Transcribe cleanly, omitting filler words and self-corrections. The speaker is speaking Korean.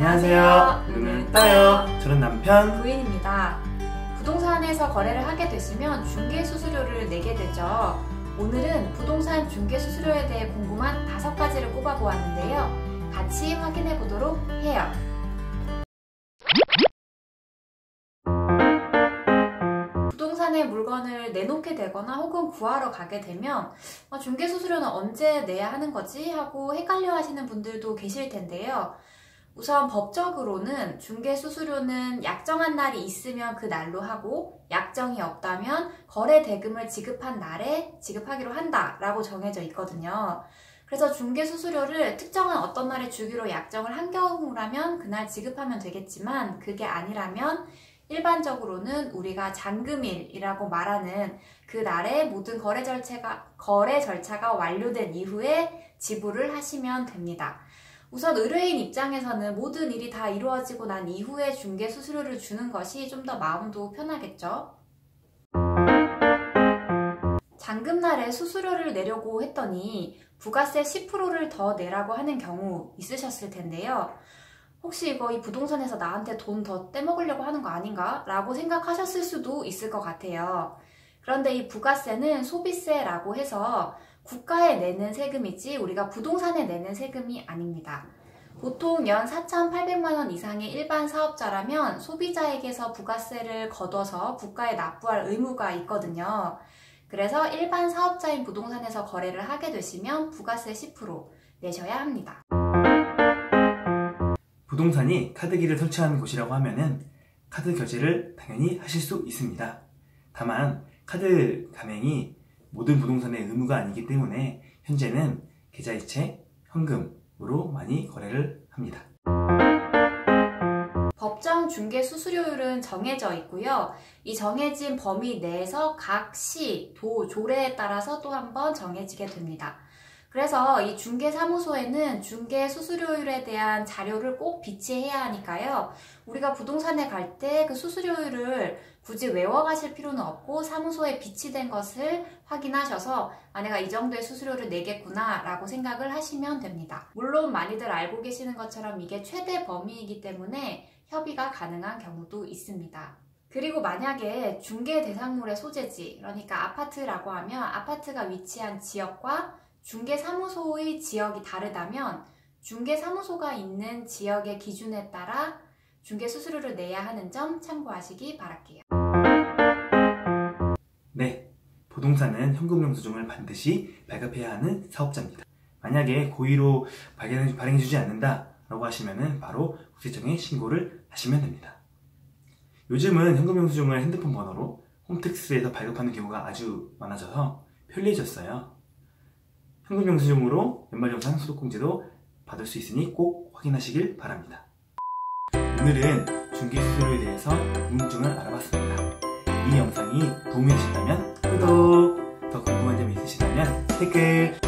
안녕하세요. 눈을 떠요. 저는 남편 부인입니다. 부동산에서 거래를 하게 되시면 중개수수료를 내게 되죠. 오늘은 부동산 중개수수료에 대해 궁금한 5가지를 꼽아보았는데요. 같이 확인해 보도록 해요. 부동산에 물건을 내놓게 되거나 혹은 구하러 가게 되면 중개수수료는 언제 내야 하는 거지? 하고 헷갈려 하시는 분들도 계실 텐데요. 우선 법적으로는 중개수수료는 약정한 날이 있으면 그 날로 하고 약정이 없다면 거래 대금을 지급한 날에 지급하기로 한다라고 정해져 있거든요. 그래서 중개수수료를 특정한 어떤 날에 주기로 약정을 한 경우라면 그날 지급하면 되겠지만 그게 아니라면 일반적으로는 우리가 잔금일이라고 말하는 그 날에 모든 거래 절차가 완료된 이후에 지불을 하시면 됩니다. 우선 의뢰인 입장에서는 모든 일이 다 이루어지고 난 이후에 중개수수료를 주는 것이 좀 더 마음도 편하겠죠. 잔금날에 수수료를 내려고 했더니 부가세 10%를 더 내라고 하는 경우 있으셨을 텐데요. 혹시 이거 이 부동산에서 나한테 돈 더 떼먹으려고 하는 거 아닌가? 라고 생각하셨을 수도 있을 것 같아요. 그런데 이 부가세는 소비세라고 해서 국가에 내는 세금이지 우리가 부동산에 내는 세금이 아닙니다. 보통 연 4,800만 원 이상의 일반 사업자라면 소비자에게서 부가세를 걷어서 국가에 납부할 의무가 있거든요. 그래서 일반 사업자인 부동산에서 거래를 하게 되시면 부가세 10% 내셔야 합니다. 부동산이 카드기를 설치하는 곳이라고 하면은 카드 결제를 당연히 하실 수 있습니다. 다만 카드 가맹이 모든 부동산의 의무가 아니기 때문에 현재는 계좌이체, 현금으로 많이 거래를 합니다. 법정 중개 수수료율은 정해져 있고요. 이 정해진 범위 내에서 각 시, 도, 조례에 따라서 또 한 번 정해지게 됩니다. 그래서 이 중개사무소에는 중개 수수료율에 대한 자료를 꼭 비치해야 하니까요. 우리가 부동산에 갈 때 그 수수료율을 굳이 외워가실 필요는 없고 사무소에 비치된 것을 확인하셔서 내가 이 정도의 수수료를 내겠구나 라고 생각을 하시면 됩니다. 물론 많이들 알고 계시는 것처럼 이게 최대 범위이기 때문에 협의가 가능한 경우도 있습니다. 그리고 만약에 중개 대상물의 소재지, 그러니까 아파트라고 하면 아파트가 위치한 지역과 중개사무소의 지역이 다르다면 중개사무소가 있는 지역의 기준에 따라 중개수수료를 내야 하는 점 참고하시기 바랄게요. 네, 부동산은 현금영수증을 반드시 발급해야 하는 사업자입니다. 만약에 고의로 발행해주지 않는다 라고 하시면 바로 국세청에 신고를 하시면 됩니다. 요즘은 현금영수증을 핸드폰 번호로 홈택스에서 발급하는 경우가 아주 많아져서 편리해졌어요. 현금영수증으로 연말정산 소득공제도 받을 수 있으니 꼭 확인하시길 바랍니다. 오늘은 중개수수료에 대해서 궁금증을 알아봤습니다. 이 영상이 도움이 되셨다면 구독, 더 궁금한 점이 있으시다면 댓글